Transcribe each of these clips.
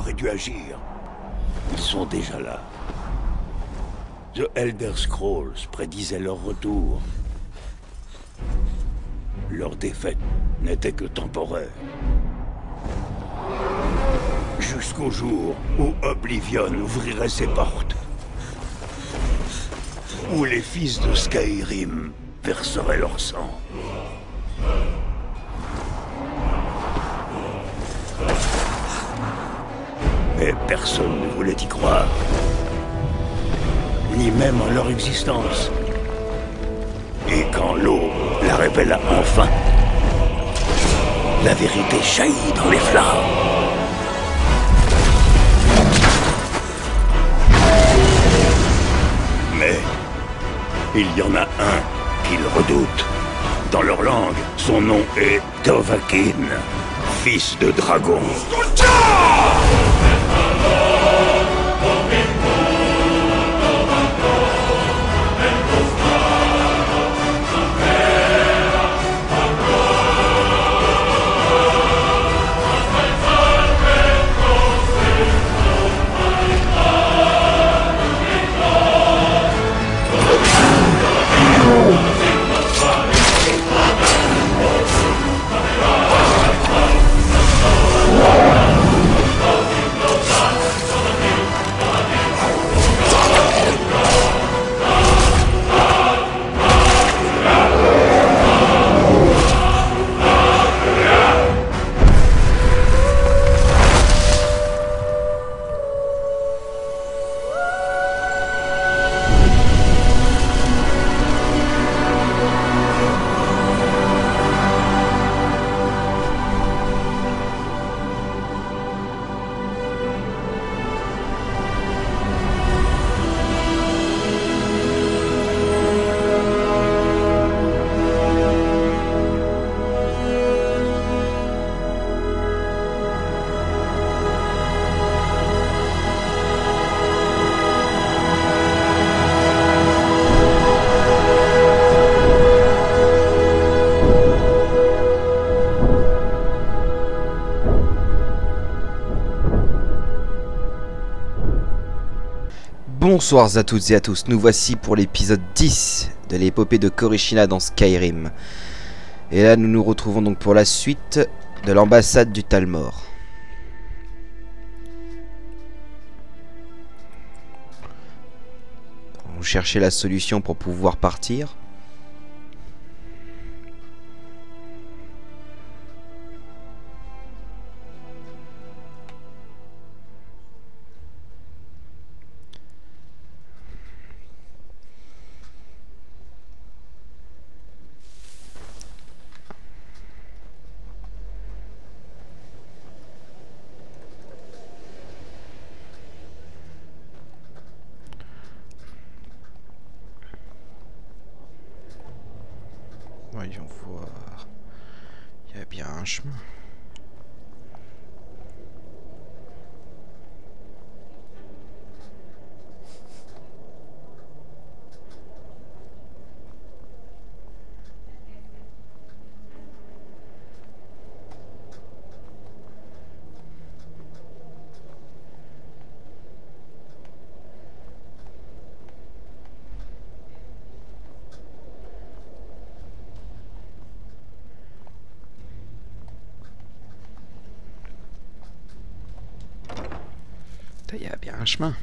aurait dû agir. Ils sont déjà là. The Elder Scrolls prédisait leur retour. Leur défaite n'était que temporaire. Jusqu'au jour où Oblivion ouvrirait ses portes. Où les fils de Skyrim verseraient leur sang. Mais personne ne voulait y croire. Ni même en leur existence. Et quand l'aube la révéla enfin, la vérité jaillit dans les flammes. Mais il y en a un qu'ils redoutent. Dans leur langue, son nom est Dovahkiin, fils de dragon. Bonsoir à toutes et à tous, nous voici pour l'épisode 10 de l'épopée de Korishina dans Skyrim. Et là nous nous retrouvons donc pour la suite de l'ambassade du Talmor. On cherchait la solution pour pouvoir partir. Voyons voir. Il y a bien un chemin. Il y a bien un chemin.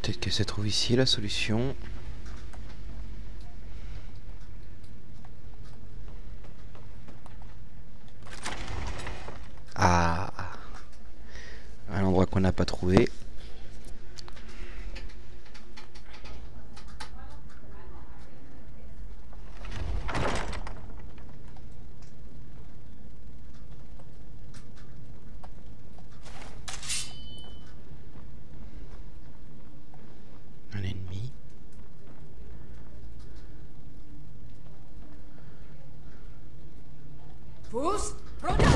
Peut-être que se trouve ici la solution. endroit qu'on n'a pas trouvé. Un ennemi. Pousse, regarde.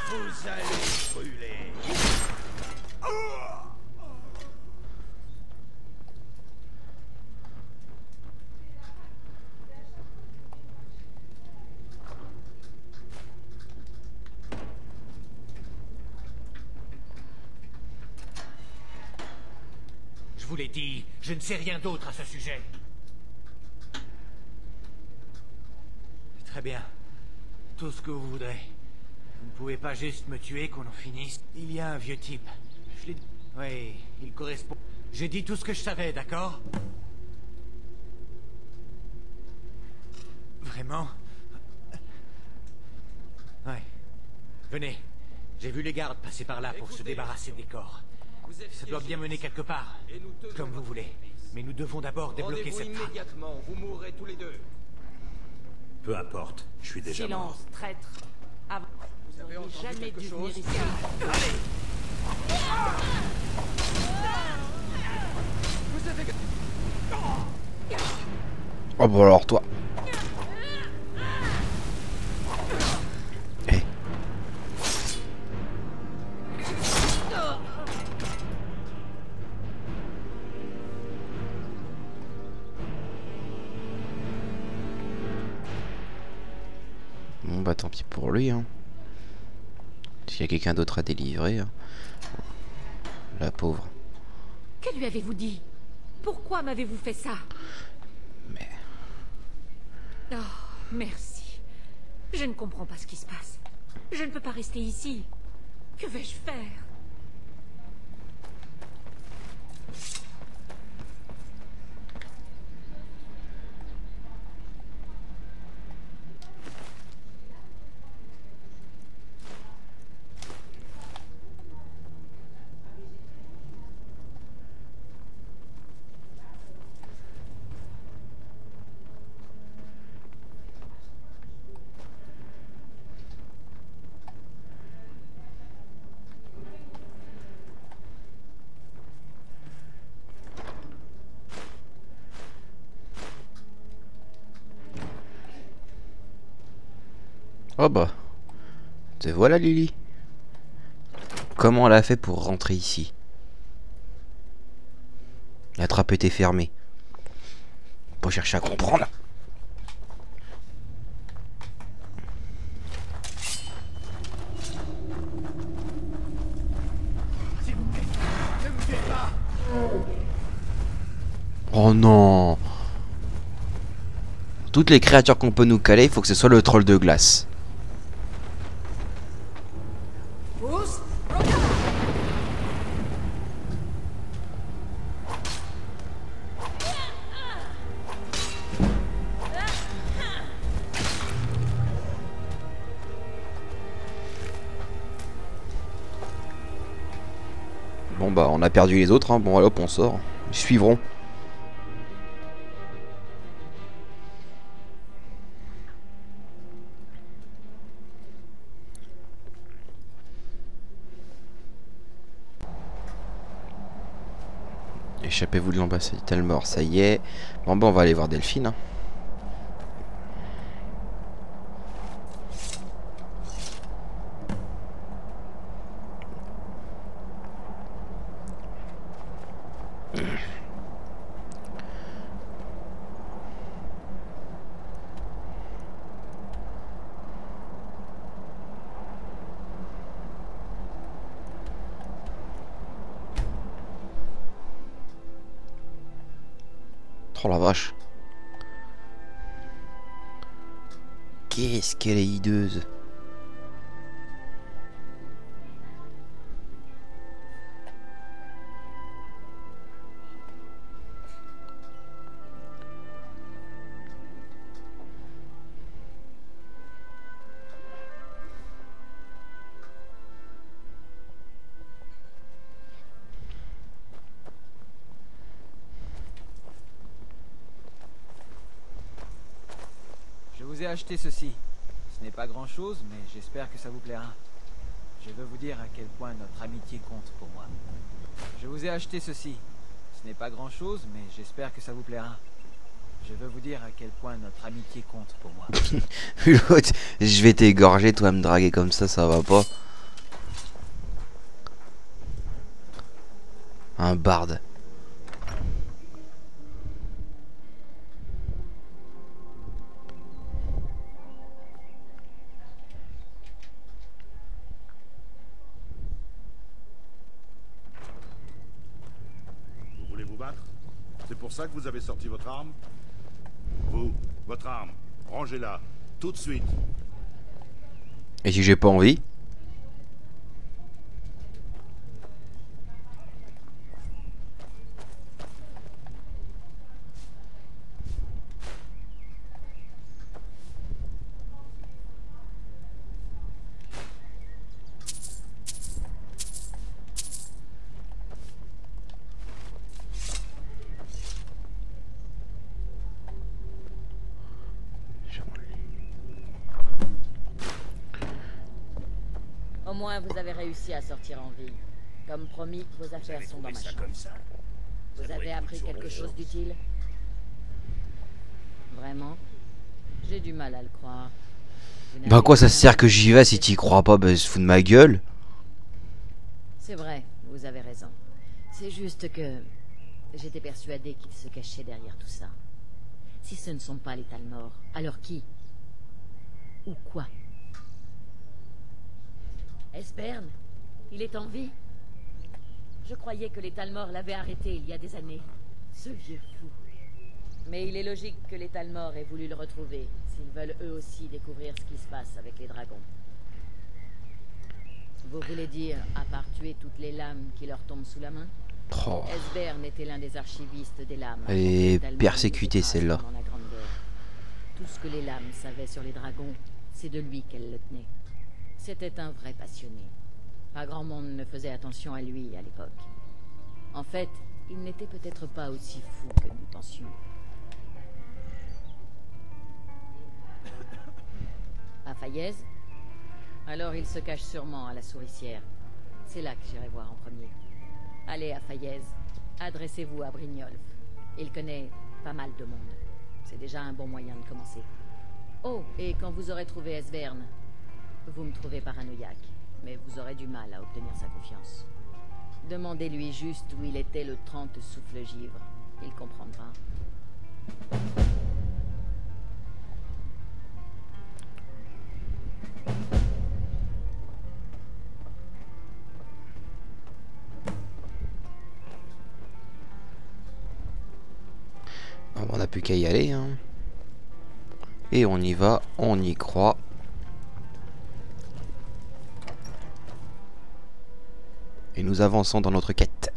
Vous allez brûler. Je vous l'ai dit, je ne sais rien d'autre à ce sujet. Très bien. Tout ce que vous voudrez. Vous ne pouvez pas juste me tuer, qu'on en finisse. Il y a un vieux type. Je l'ai dit. Oui, il correspond. J'ai dit tout ce que je savais, d'accord? Vraiment? Ouais. Venez. J'ai vu les gardes passer par là pour se débarrasser des corps. Ça doit bien mener quelque part. Comme vous voulez. Mais nous devons d'abord débloquer cette trappe. Immédiatement, vous mourrez tous les deux. Peu importe, je suis déjà mort. Silence, traître. Avant. Vous avez n'auriez entendu jamais quelque dû chose venir ici. Oh bah alors toi. Eh. Bon bah tant pis pour lui hein. S'il y a quelqu'un d'autre à délivrer hein. La pauvre. Que lui avez-vous dit? Pourquoi m'avez-vous fait ça? Mais Oh, merci. Je ne comprends pas ce qui se passe. Je ne peux pas rester ici. Que vais-je faire? oh bah. Te voilà Lily. Comment elle a fait pour rentrer ici? La trappe était fermée. Pour chercher à comprendre. S'il vous plaît, ne me tuez pas. Oh non. Toutes les créatures qu'on peut nous caler, il faut que ce soit le troll de glace. Pousse, regarde. Bon bah on a perdu les autres, hein. Bon allez hop on sort. Ils suivront. Échappez-vous de l'ambassade Talmor, ça y est. Bon bah on va aller voir Delphine. Hein. Oh la vache. Qu'est-ce qu'elle est hideuse. acheté ceci. Ce n'est pas grand-chose, mais j'espère que ça vous plaira. Je veux vous dire à quel point notre amitié compte pour moi. Je vous ai acheté ceci. Ce n'est pas grand-chose, mais j'espère que ça vous plaira. Je veux vous dire à quel point notre amitié compte pour moi. L'autre, je vais t'égorger, toi, à me draguer comme ça va pas. Un barde. Vous voulez vous battre? C'est pour ça que vous avez sorti votre arme? Vous, votre arme, rangez-la, tout de suite. Et si j'ai pas envie? Au moins, vous avez réussi à sortir en vie. Comme promis, vos affaires sont dans ma chambre. Vous avez appris quelque chose d'utile? Vraiment? J'ai du mal à le croire. Bah quoi ça sert que j'y vais si t'y crois pas? Bah se fout de ma gueule. C'est vrai, vous avez raison. C'est juste que... j'étais persuadé qu'il se cachait derrière tout ça. Si ce ne sont pas les Talmor, alors qui? Ou quoi? Esperne, il est en vie. Je croyais que les Talmor l'avaient arrêté il y a des années. Ce vieux fou. Mais il est logique que les Talmor aient voulu le retrouver, s'ils veulent eux aussi découvrir ce qui se passe avec les dragons. Vous voulez dire, à part tuer toutes les lames qui leur tombent sous la main? Oh. Esbern était l'un des archivistes des lames. Elle est persécutée celle-là. Pendant la Grande Guerre. Tout ce que les lames savaient sur les dragons, c'est de lui qu'elles le tenaient. C'était un vrai passionné. Pas grand monde ne faisait attention à lui à l'époque. En fait, il n'était peut-être pas aussi fou que nous pensions. À Fayez? Alors il se cache sûrement à la souricière. C'est là que j'irai voir en premier. Allez à Fayez. Adressez-vous à Brynjolf. Il connaît pas mal de monde. C'est déjà un bon moyen de commencer. Oh, et quand vous aurez trouvé Esbern, vous me trouvez paranoïaque, mais vous aurez du mal à obtenir sa confiance. Demandez-lui juste où il était le 30 souffle-givre. Il comprendra. On n'a plus qu'à y aller, hein. Et on y va, on y croit. Et nous avançons dans notre quête.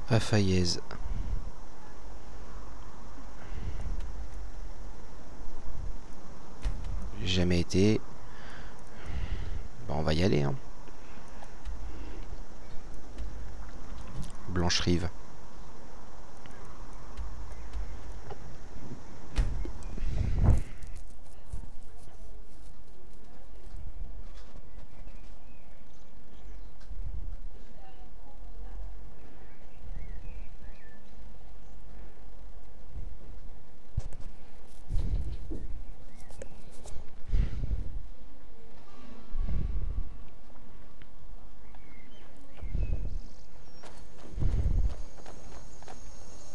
À Fayez. Jamais été. Bon, on va y aller, hein. Blanche-Rive.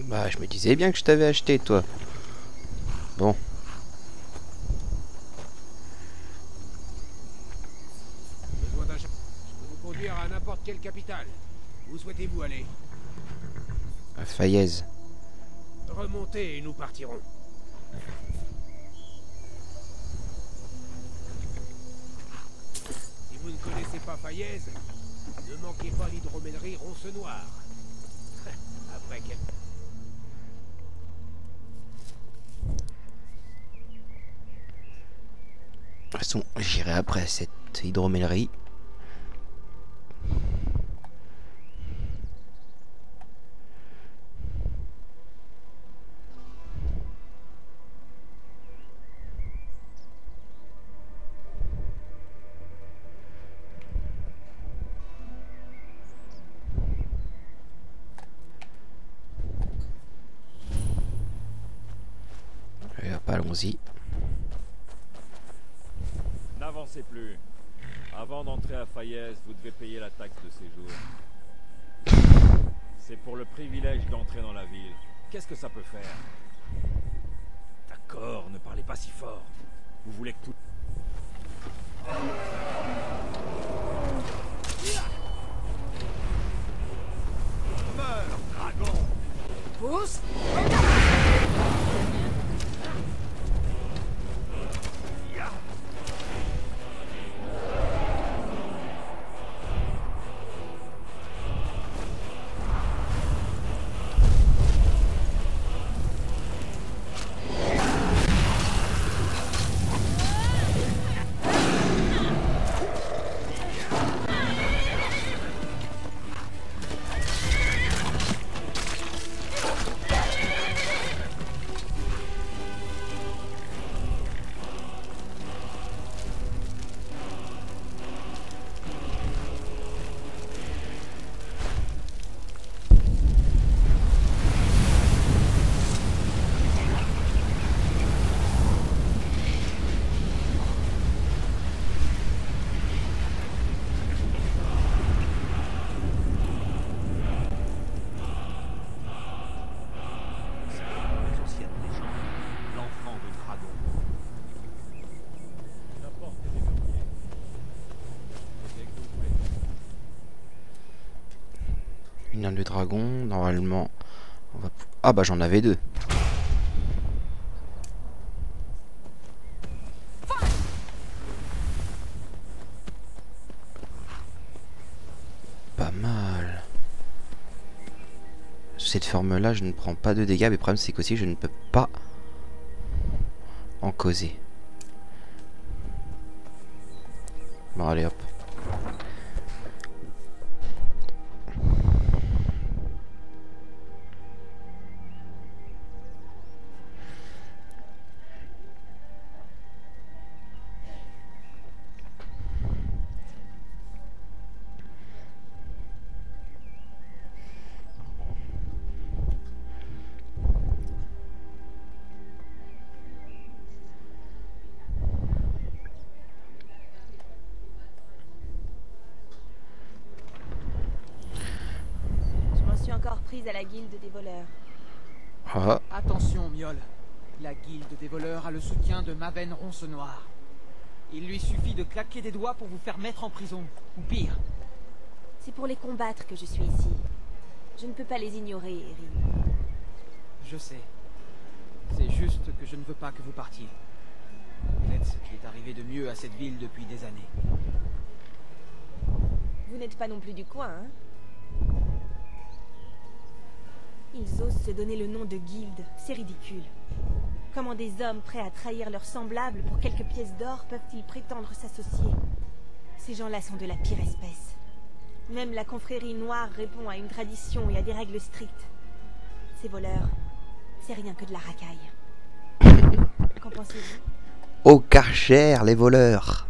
Bah, je me disais bien que je t'avais acheté, toi. Bon. Besoin d'un... Je peux vous conduire à n'importe quelle capitale. Où souhaitez-vous aller? À Fayez. Remontez et nous partirons. Si vous ne connaissez pas Fayez, ne manquez pas l'hydromellerie Ronce Noire. Après quelques... De toute façon, j'irai après cette hydromellerie. allons-y. N'avancez plus. Avant d'entrer à Fayez, vous devez payer la taxe de séjour. C'est pour le privilège d'entrer dans la ville. Qu'est-ce que ça peut faire? D'accord, ne parlez pas si fort. Vous voulez que tout... Meurs, dragon! Pousse. Une âme de dragon, normalement. On va... Ah bah j'en avais deux. Pas mal. Cette forme-là, je ne prends pas de dégâts, mais le problème c'est qu'aussi je ne peux pas en causer. Bon allez hop. Encore prise à la guilde des voleurs. Ah. Attention, Miol. La guilde des voleurs a le soutien de Maven Ronce-Noir. Il lui suffit de claquer des doigts pour vous faire mettre en prison, ou pire. C'est pour les combattre que je suis ici. Je ne peux pas les ignorer, Erin. Je sais. C'est juste que je ne veux pas que vous partiez. Vous êtes ce qui est arrivé de mieux à cette ville depuis des années. Vous n'êtes pas non plus du coin, hein? Ils osent se donner le nom de guilde, c'est ridicule. Comment des hommes prêts à trahir leurs semblables pour quelques pièces d'or peuvent-ils prétendre s'associer? Ces gens-là sont de la pire espèce. Même la confrérie noire répond à une tradition et à des règles strictes. Ces voleurs, c'est rien que de la racaille. Qu'en pensez-vous? Au Karcher, les voleurs.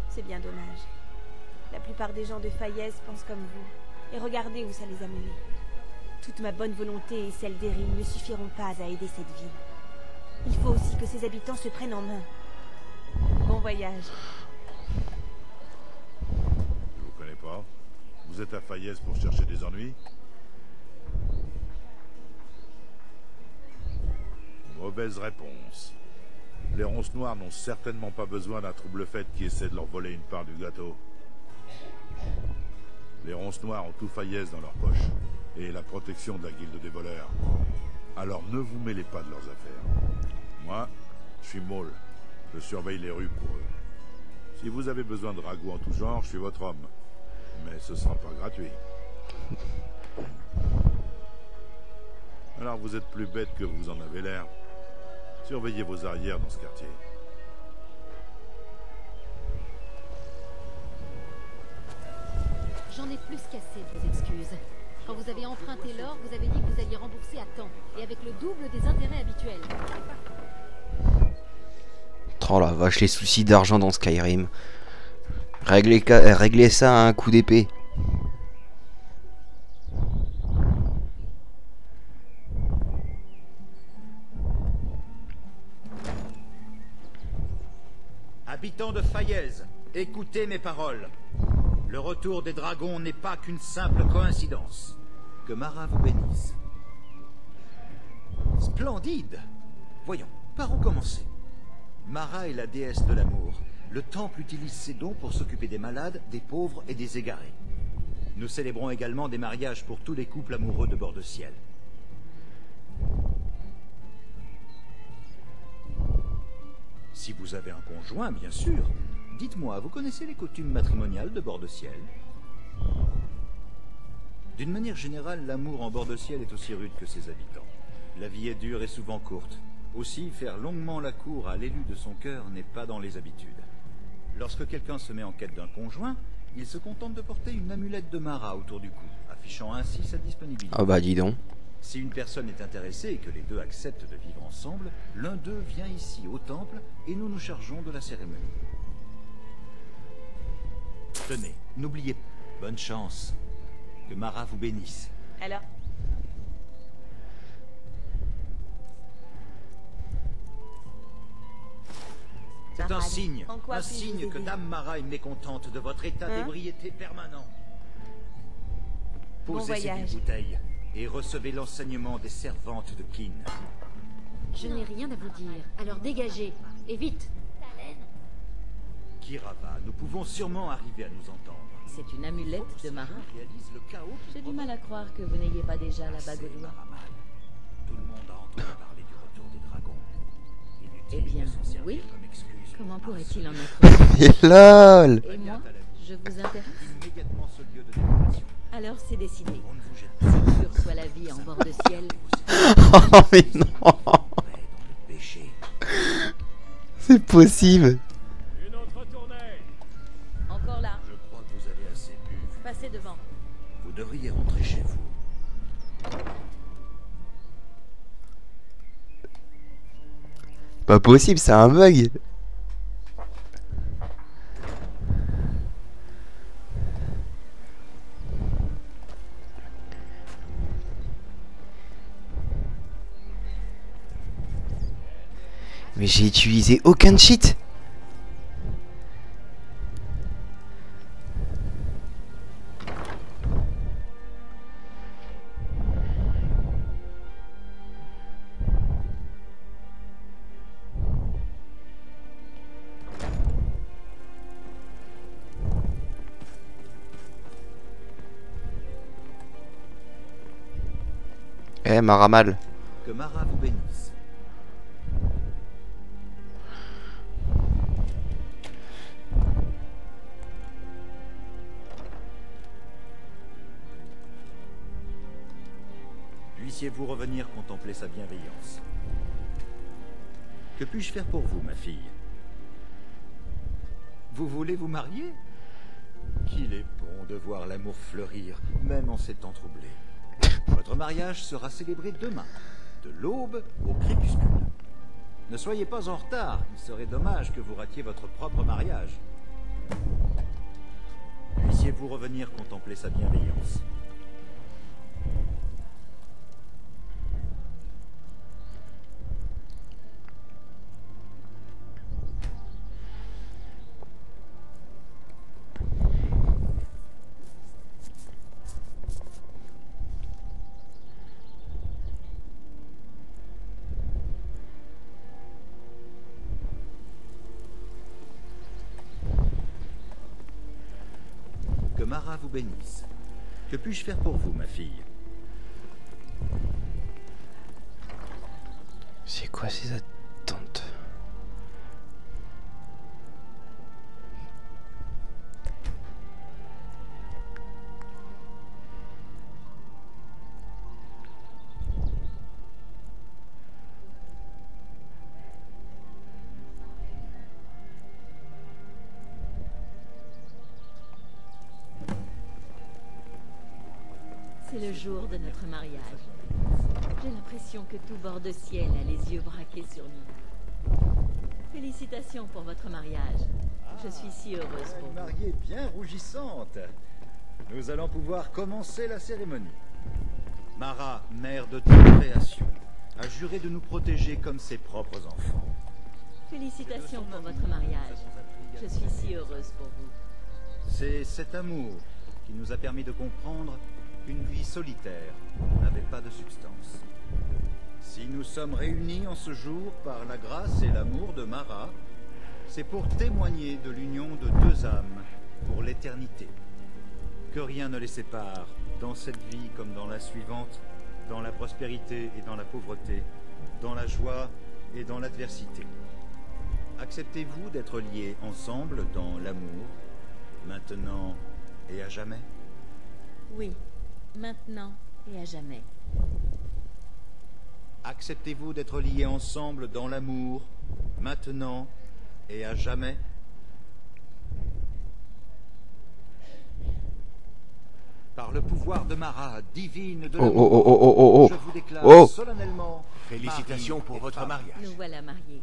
C'est bien dommage. La plupart des gens de Fayez pensent comme vous. Et regardez où ça les a menés. Toute ma bonne volonté et celle d'Erin ne suffiront pas à aider cette ville. Il faut aussi que ses habitants se prennent en main. Bon voyage. Je vous connais pas. Vous êtes à Fayez pour chercher des ennuis? Mauvaise réponse. Les ronces noires n'ont certainement pas besoin d'un trouble-fête qui essaie de leur voler une part du gâteau. Les ronces noires ont tout Fayez dans leur poche, et la protection de la guilde des voleurs. Alors ne vous mêlez pas de leurs affaires. Moi, je suis Maul. Je surveille les rues pour eux. Si vous avez besoin de ragoûts en tout genre, je suis votre homme. Mais ce sera pas gratuit. Alors vous êtes plus bête que vous en avez l'air. Surveillez vos arrières dans ce quartier. J'en ai plus qu'assez de vos excuses. Quand vous avez emprunté l'or, vous avez dit que vous alliez rembourser à temps, et avec le double des intérêts habituels. Oh la vache, les soucis d'argent dans Skyrim. Réglez ça à un coup d'épée. Habitants de Fayez, écoutez mes paroles. Le retour des dragons n'est pas qu'une simple coïncidence. Que Mara vous bénisse. Splendide. Voyons, par où commencer? Mara est la déesse de l'amour. Le temple utilise ses dons pour s'occuper des malades, des pauvres et des égarés. Nous célébrons également des mariages pour tous les couples amoureux de bord de ciel. Si vous avez un conjoint, bien sûr. Dites-moi, vous connaissez les coutumes matrimoniales de bord de ciel? D'une manière générale, l'amour en bord de ciel est aussi rude que ses habitants. La vie est dure et souvent courte. Aussi, faire longuement la cour à l'élu de son cœur n'est pas dans les habitudes. Lorsque quelqu'un se met en quête d'un conjoint, il se contente de porter une amulette de Mara autour du cou, affichant ainsi sa disponibilité. Oh bah dis donc. Si une personne est intéressée et que les deux acceptent de vivre ensemble, l'un d'eux vient ici au temple et nous nous chargeons de la cérémonie. Tenez, n'oubliez pas. Bonne chance. Que Mara vous bénisse. Alors? C'est un signe, en quoi un puis-je signe vous que aider? Dame Mara est mécontente de votre état d'ébriété permanent. Bon Posez ces voyage. bouteilles et recevez l'enseignement des servantes de Kin. Je n'ai rien à vous dire, alors dégagez, et vite. Kirava, nous pouvons sûrement arriver à nous entendre. C'est une amulette de Mara. Réalise le chaos qui J'ai du mal à croire que vous n'ayez pas déjà la bague au doigt. Tout le monde a entendu parler du retour des dragons. Eh bien, de s'en servir oui. comme excuse. Comment pourrait-il en être? Et lol. Et moi, je vous intéresse? Immédiatement ce lieu de décoration. Alors c'est décidé. On ne vous jette pas Si dure soit la vie en bord de ciel, Oh mais non. dans le péché. C'est possible. Une autre tournée. encore là, Je crois que vous avez assez bu. passez devant. Vous devriez rentrer chez vous. Pas possible, c'est un bug. Mais j'ai utilisé aucun cheat. Eh, Maramal. Que Mara vous bénisse. Puissiez-vous revenir contempler sa bienveillance. Que puis-je faire pour vous, ma fille? Vous voulez vous marier? Qu'il est bon de voir l'amour fleurir, même en ces temps troublés. Votre mariage sera célébré demain, de l'aube au crépuscule. Ne soyez pas en retard, il serait dommage que vous ratiez votre propre mariage. Puissiez-vous revenir contempler sa bienveillance. Que Mara vous bénisse. Que puis-je faire pour vous, ma fille? C'est quoi ces attentes? C'est le jour de notre mariage. J'ai l'impression que tout bord de ciel a les yeux braqués sur nous. Félicitations pour votre mariage. Je suis si heureuse pour Une vous. mariée bien rougissante. Nous allons pouvoir commencer la cérémonie. Mara, mère de toute création, a juré de nous protéger comme ses propres enfants. Félicitations pour votre mariage. Je suis si heureuse pour vous. C'est cet amour qui nous a permis de comprendre qu'une vie solitaire n'avait pas de substance. Si nous sommes réunis en ce jour par la grâce et l'amour de Mara, c'est pour témoigner de l'union de deux âmes pour l'éternité. Que rien ne les sépare, dans cette vie comme dans la suivante, dans la prospérité et dans la pauvreté, dans la joie et dans l'adversité. Acceptez-vous d'être liés ensemble dans l'amour, maintenant et à jamais? Oui, maintenant et à jamais. Acceptez-vous d'être liés ensemble dans l'amour, maintenant et à jamais? Par le pouvoir de Mara, divine de l'amour, je vous déclare solennellement... Félicitations pour votre mariage. Nous voilà mariés.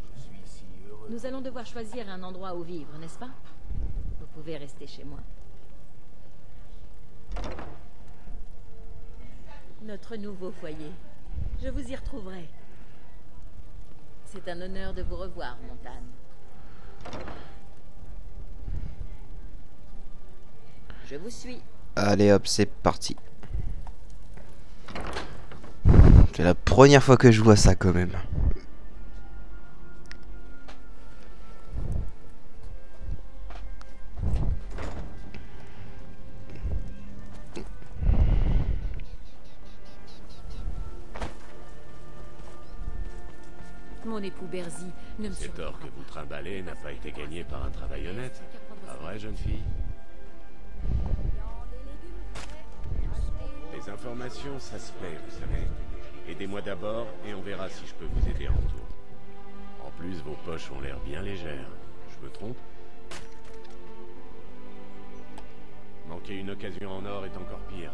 Nous allons devoir choisir un endroit où vivre, n'est-ce pas? Vous pouvez rester chez moi. Notre nouveau foyer. Je vous y retrouverai. C'est un honneur de vous revoir, Montane. Je vous suis. Allez hop, c'est parti. C'est la première fois que je vois ça quand même. Mon époux Berzi ne me Cet or que vous trimballez n'a pas été gagné par un travail honnête. Pas vrai, jeune fille? Les informations, ça se paie, vous savez. Aidez-moi d'abord et on verra si je peux vous aider en retour. En plus, vos poches ont l'air bien légères. Je me trompe? Manquer une occasion en or est encore pire.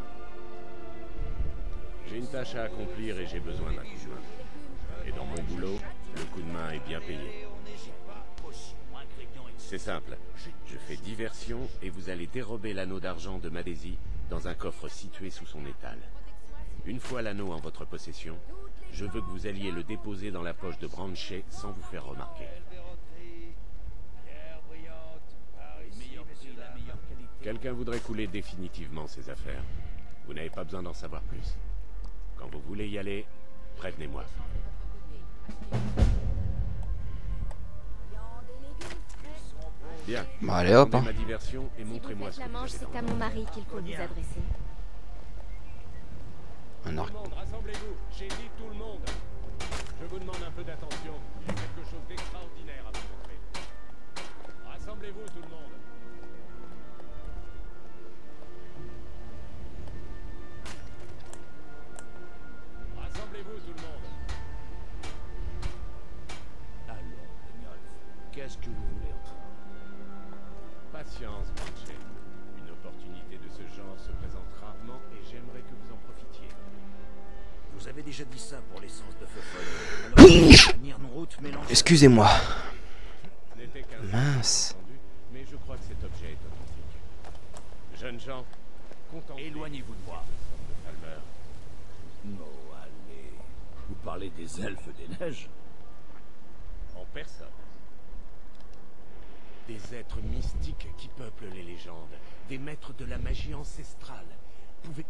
J'ai une tâche à accomplir et j'ai besoin d'un coup de main. Et dans mon boulot, le coup de main est bien payé. C'est simple. Je fais diversion et vous allez dérober l'anneau d'argent de Madesi dans un coffre situé sous son étal. Une fois l'anneau en votre possession, je veux que vous alliez le déposer dans la poche de Branchet sans vous faire remarquer. Quelqu'un voudrait couler définitivement ses affaires. Vous n'avez pas besoin d'en savoir plus. Quand vous voulez y aller, prévenez-moi. Bien. Bon, allez hop. Ma diversion et montrez-moi ce que la manche, c'est à mon mari qu'il faut vous adresser. Un arc. Rassemblez-vous, j'ai dit tout le monde. Je vous demande un peu d'attention. J'ai quelque chose d'extraordinaire à vous montrer. Rassemblez-vous tout le monde. Rassemblez-vous tout le monde. Alors, Brynjolf, qu'est-ce que vous voulez entendre? Patience, Branchet. Une opportunité de ce genre se présente rarement et j'aimerais que vous en profitiez. Vous avez déjà dit ça pour l'essence de feu follet. Excusez-moi. N'était qu'un Mince. entendu, mais je crois que cet objet est authentique. Jeunes gens, contemplez. Éloignez-vous de moi. Falmer. Non, allez. Vous parlez des elfes des neiges? En personne. Des êtres mystiques qui peuplent les légendes, des maîtres de la magie ancestrale. Pouvez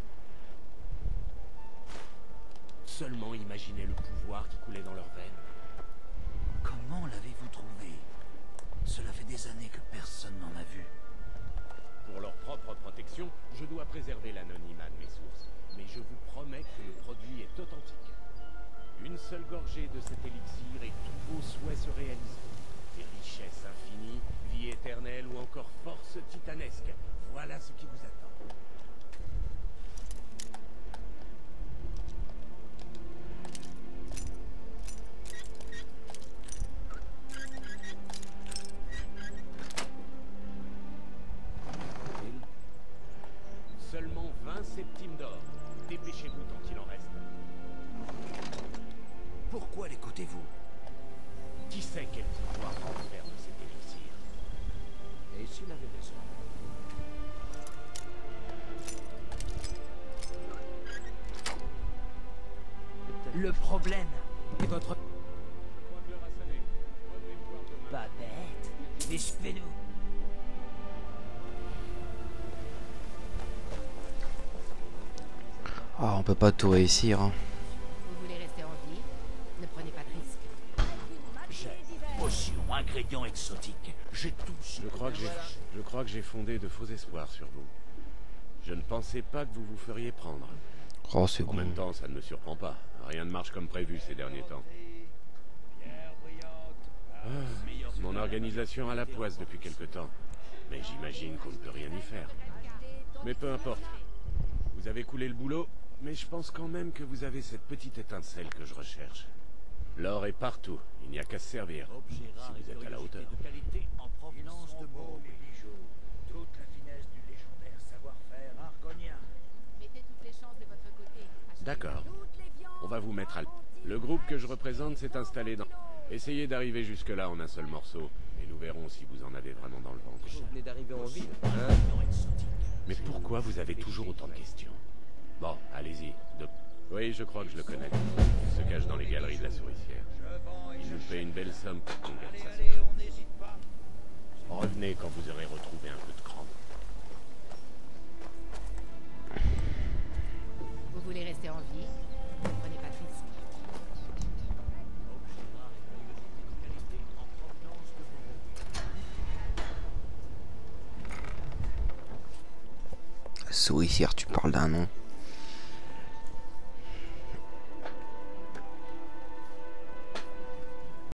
seulement imaginer le pouvoir qui coulait dans leurs veines. Comment l'avez-vous trouvé? Cela fait des années que personne n'en a vu. Pour leur propre protection, je dois préserver l'anonymat de mes sources. Mais je vous promets que le produit est authentique. Une seule gorgée de cet élixir et tous vos souhaits se réalisent. Des richesses infinies, vie éternelle ou encore force titanesque. Voilà ce qui vous attend. Seulement 20 septimes d'or. Dépêchez-vous tant qu'il en reste. Pourquoi l'écoutez-vous? Qui sait quel pouvoir faire de cet élixir? Et s'il avait raison? Le problème est votre... Moi de le rassonner. Revenez me voir demain. Pas bête. Mais suivez-nous. Ah, on peut pas tout réussir. Hein. Vous voulez rester en vie? Ne prenez pas de risque. J'ai potion, ingrédients exotiques. J'ai tout. Je crois que j'ai fondé de faux espoirs sur vous. Je ne pensais pas que vous vous feriez prendre. Oh, c'est En bon. même temps, ça ne me surprend pas. Rien ne marche comme prévu ces derniers temps. Ah, mon organisation a la poisse depuis quelque temps. Mais j'imagine qu'on ne peut rien y faire. Mais peu importe. Vous avez coulé le boulot, mais je pense quand même que vous avez cette petite étincelle que je recherche. L'or est partout, il n'y a qu'à se servir, si vous êtes à la hauteur. De qualité en provenance de beaux bijoux. Toute la finesse du légendaire savoir-faire argonien. Mettez toutes les chances de votre côté. D'accord. On va vous mettre à... Le groupe que je représente s'est installé dans... Essayez d'arriver jusque-là en un seul morceau, et nous verrons si vous en avez vraiment dans le ventre. Vous venez d'arriver en ville. Mais pourquoi vous avez toujours autant de questions? Bon, allez-y. Oui, je crois que je le connais. Il se cache dans les galeries de la souricière. Il nous paie une belle somme pour qu'on garde sa secret. Revenez quand vous aurez retrouvé un peu de cran. Vous voulez rester en vie? Ne prenez pas de risque. Souricière, tu parles d'un nom.